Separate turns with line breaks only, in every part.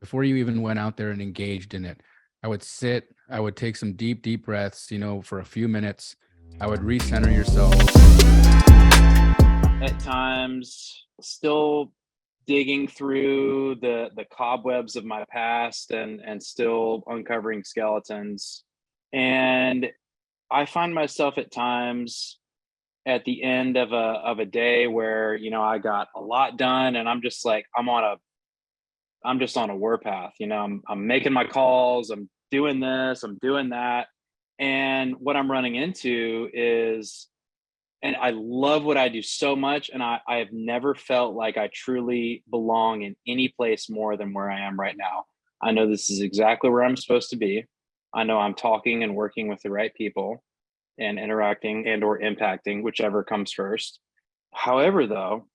before you even went out there and engaged in it, I would sit, I would take some deep breaths, for a few minutes. I would recenter yourself.
At times, still digging through the cobwebs of my past and still uncovering skeletons. And I find myself at times at the end of a day where, I got a lot done and I'm just like, I'm just on a warpath. I'm making my calls, I'm doing this, I'm doing that. And what I'm running into is, and I love what I do so much. And I have never felt like I truly belong in any place more than where I am right now. I know this is exactly where I'm supposed to be. I know I'm talking and working with the right people and interacting and or impacting, whichever comes first. However, though,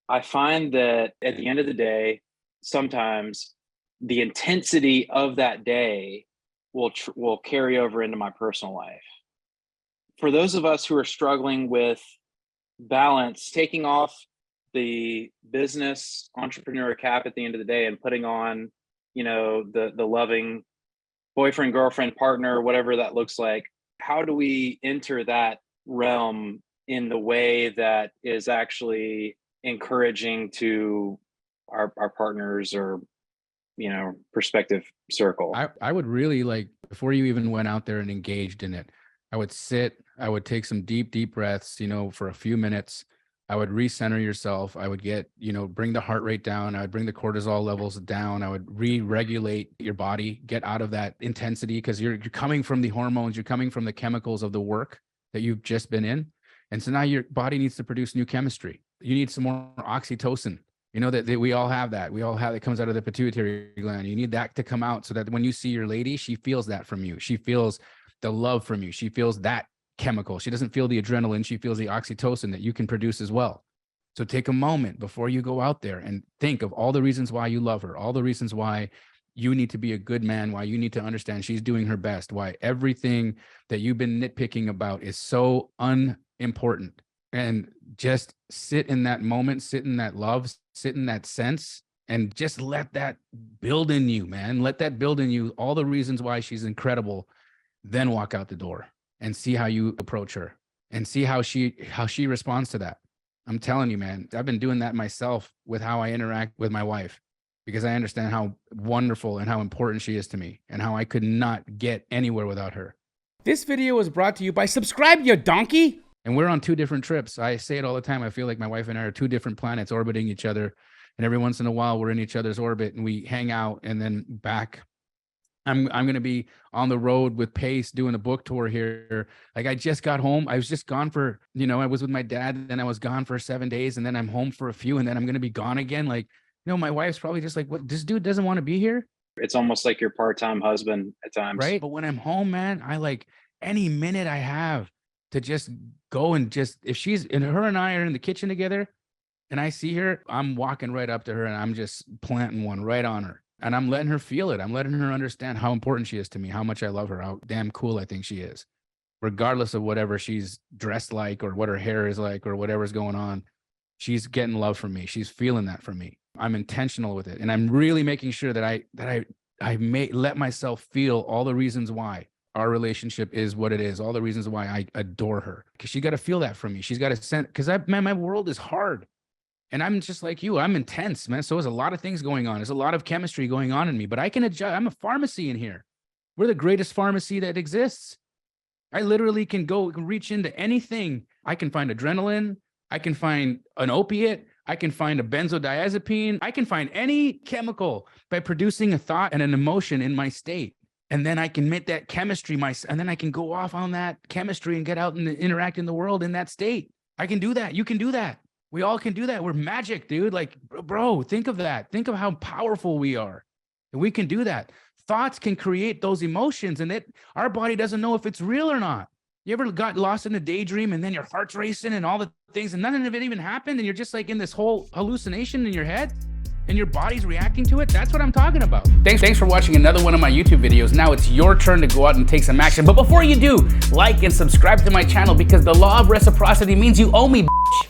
I find that at the end of the day, sometimes the intensity of that day will carry over into my personal life. For those of us who are struggling with balance, taking off the business entrepreneur cap at the end of the day and putting on, the loving boyfriend, girlfriend, partner, whatever that looks like, how do we enter that realm in the way that is actually encouraging to our partners or prospective circle?
I would really before you even went out there and engaged in it, I would sit, I would take some deep breaths, for a few minutes. I would recenter yourself. I would get, bring the heart rate down. I would bring the cortisol levels down. I would re-regulate your body, get out of that intensity because you're coming from the hormones, you're coming from the chemicals of the work that you've just been in. And so now your body needs to produce new chemistry. You need some more oxytocin. That we all have that. We all have it comes out of the pituitary gland. You need that to come out so that when you see your lady, she feels that from you. She feels the love from you. She feels that chemical. She doesn't feel the adrenaline. She feels the oxytocin that you can produce as well. So take a moment before you go out there and think of all the reasons why you love her, all the reasons why you need to be a good man, why you need to understand she's doing her best, why everything that you've been nitpicking about is so unimportant. And just sit in that moment, sit in that love, sit in that sense, and just let that build in you, man. Let that build in you all the reasons why she's incredible. Then walk out the door and see how you approach her and see how she responds to that. I'm telling you, man, I've been doing that myself with how I interact with my wife because I understand how wonderful and how important she is to me and how I could not get anywhere without her.
This video was brought to you by Subscribe, you donkey.
And we're on two different trips. I say it all the time. I feel like my wife and I are two different planets orbiting each other. And every once in a while, we're in each other's orbit and we hang out and then back. I'm going to be on the road with Pace doing a book tour here. Like I just got home. I was just gone for, I was with my dad. Then I was gone for 7 days. And then I'm home for a few. And then I'm going to be gone again. Like, my wife's probably just like, what? This dude doesn't want to be here.
It's almost like your part-time husband at times.
Right. But when I'm home, man, I like any minute I have to just go and if she's and her and I are in the kitchen together and I see her, I'm walking right up to her and I'm just planting one right on her and I'm letting her feel it. I'm letting her understand how important she is to me, how much I love her, how damn cool I think she is, regardless of whatever she's dressed like or what her hair is like or whatever's going on. She's getting love from me. She's feeling that from me. I'm intentional with it. And I'm really making sure that I may let myself feel all the reasons why our relationship is what it is, all the reasons why I adore her. Because she got to feel that from me. She's got to send, because my world is hard. And I'm just like you. I'm intense, man. So there's a lot of things going on. There's a lot of chemistry going on in me, but I can adjust. I'm a pharmacy in here. We're the greatest pharmacy that exists. I literally can reach into anything. I can find adrenaline. I can find an opiate. I can find a benzodiazepine. I can find any chemical by producing a thought and an emotion in my state. And then I can make that chemistry and then I can go off on that chemistry and get out and interact in the world in that state. I can do that. You can do that. We all can do that. We're magic, dude. Like, bro, think of that. Think of how powerful we are. And we can do that. Thoughts can create those emotions and our body doesn't know if it's real or not. You ever got lost in a daydream and then your heart's racing and all the things and none of it even happened and you're just like in this whole hallucination in your head? And your body's reacting to it? That's what I'm talking about. Thanks for watching another one of my YouTube videos. Now it's your turn to go out and take some action. But before you do, like and subscribe to my channel because the law of reciprocity means you owe me, bitch.